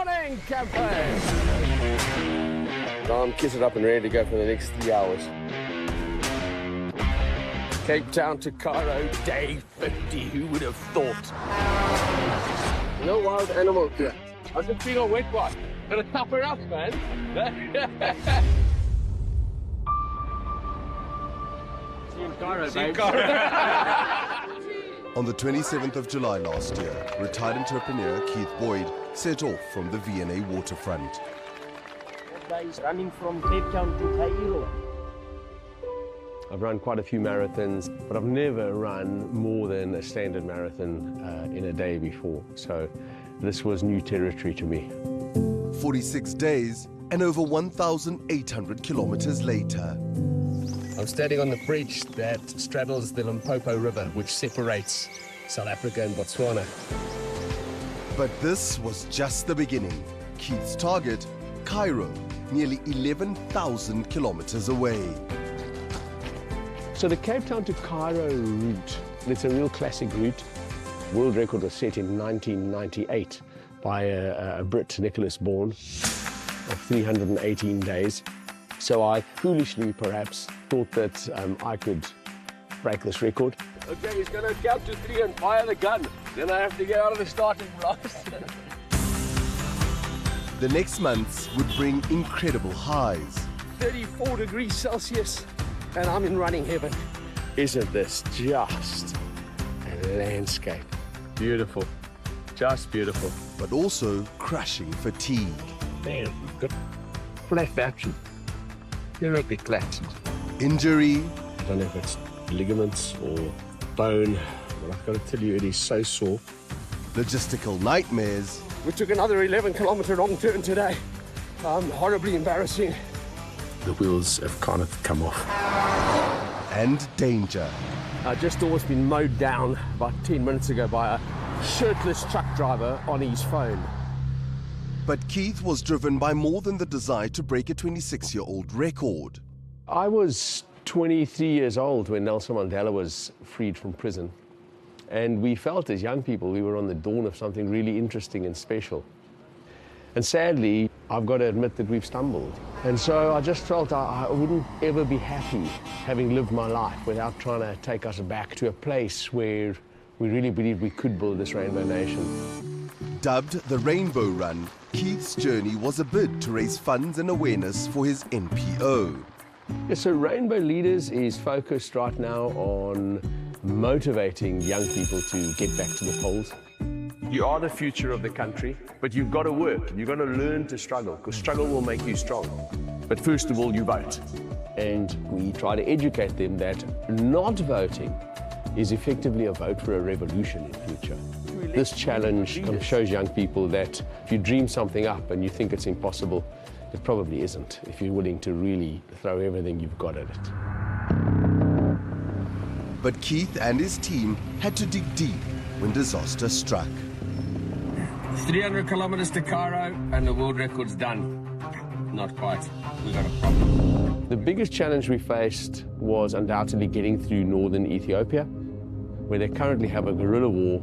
morning, campers! Now I'm kitted up and ready to go for the next 3 hours. Cape Town to Cairo, day 50. Who would have thought? No wild animals here. I've just been on wet one. Gotta tough her up, man. See you in Cairo, babe. On the 27th of July last year, retired entrepreneur 𝗀𝗵𝗶𝘀 set off from the V&A waterfront. That is running from Cape Town to Cairo. I've run quite a few marathons, but I've never run more than a standard marathon in a day before. So this was new territory to me. 46 days and over 1,800 kilometers later. I'm standing on the bridge that straddles the Limpopo River, which separates South Africa and Botswana. But this was just the beginning. Keith's target, Cairo, nearly 11,000 kilometers away. So the Cape Town to Cairo route, it's a real classic route. World record was set in 1998 by a Brit, 𝗃𝗃 of 318 days. So I foolishly, perhaps, thought that I could break this record. Okay, he's going to count to 3 and fire the gun. Then I have to get out of the starting blocks. The next months would bring incredible highs. 34 degrees Celsius, and I'm in running heaven. Isn't this just a landscape? Beautiful, just beautiful. But also crushing fatigue. Man, got flat action. Terribly collapsed. Injury. I don't know if it's ligaments or bone, but I've got to tell you, it is so sore. Logistical nightmares. We took another 11-kilometer wrong turn today. Horribly embarrassing. The wheels have kind of come off. And danger. I just almost been mowed down about 10 minutes ago by a shirtless truck driver on his phone. But Keith was driven by more than the desire to break a 26-year-old record. I was 23 years old when Nelson Mandela was freed from prison. And we felt as young people we were on the dawn of something really interesting and special. And sadly, I've got to admit that we've stumbled. And so I just felt I wouldn't ever be happy having lived my life without trying to take us back to a place where we really believed we could build this rainbow nation. Dubbed the Rainbow Run, Keith's journey was a bid to raise funds and awareness for his NPO. Yeah, so Rainbow Leaders is focused right now on motivating young people to get back to the polls. You are the future of the country, but you've got to work. You've got to learn to struggle, because struggle will make you strong. But first of all, you vote. And we try to educate them that not voting is effectively a vote for a revolution in future. This challenge kind of shows young people that if you dream something up and you think it's impossible, it probably isn't, if you're willing to really throw everything you've got at it. But Keith and his team had to dig deep when disaster struck. 300 kilometers to Cairo and the world record's done. Not quite. We got a problem. The biggest challenge we faced was undoubtedly getting through northern Ethiopia, where they currently have a guerrilla war.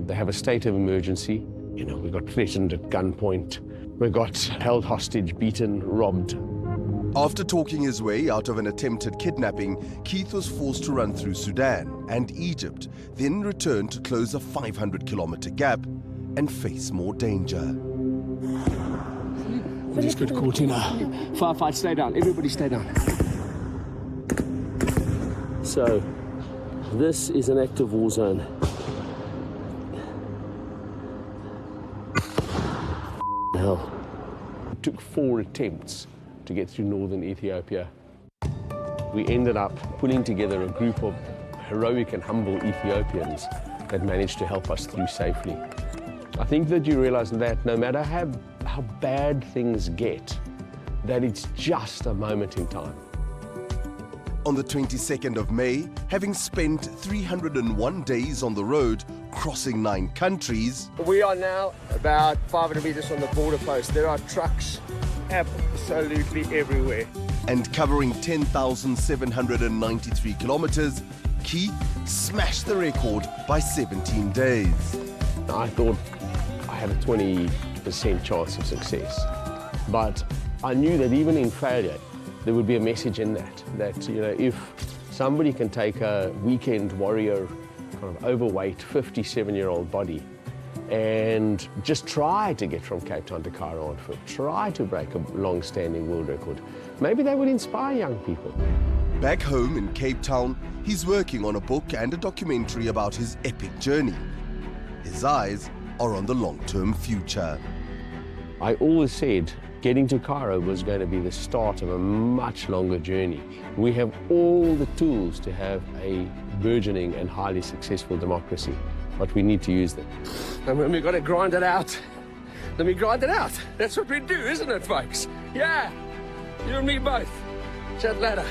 They have a state of emergency. You know, we got threatened at gunpoint. We got held hostage, beaten, robbed. After talking his way out of an attempted kidnapping, Keith was forced to run through Sudan and Egypt, then return to close a 500-kilometer gap and face more danger. We just got caught in a firefight. Stay down. Everybody stay down. So, this is an active war zone. Hell. It took 4 attempts to get through northern Ethiopia. We ended up pulling together a group of heroic and humble Ethiopians that managed to help us through safely. I think that you realize that no matter how bad things get, that it's just a moment in time. On the 22nd of May, having spent 301 days on the road, crossing 9 countries. We are now about 500 meters from the border post. There are trucks absolutely everywhere. And covering 10,793 kilometers, Keith smashed the record by 17 days. I thought I had a 99% chance of success. But I knew that even in failure, there would be a message in that, you know, if somebody can take a weekend warrior, kind of overweight, 57-year-old body and just try to get from Cape Town to Cairo on foot, try to break a long-standing world record, maybe they would inspire young people. Back home in Cape Town, he's working on a book and a documentary about his epic journey. His eyes are on the long-term future. I always said getting to Cairo was going to be the start of a much longer journey. We have all the tools to have a burgeoning and highly successful democracy, but we need to use them. And when we've got to grind it out, then we grind it out. That's what we do, isn't it, folks? Yeah, you and me both. Chat later.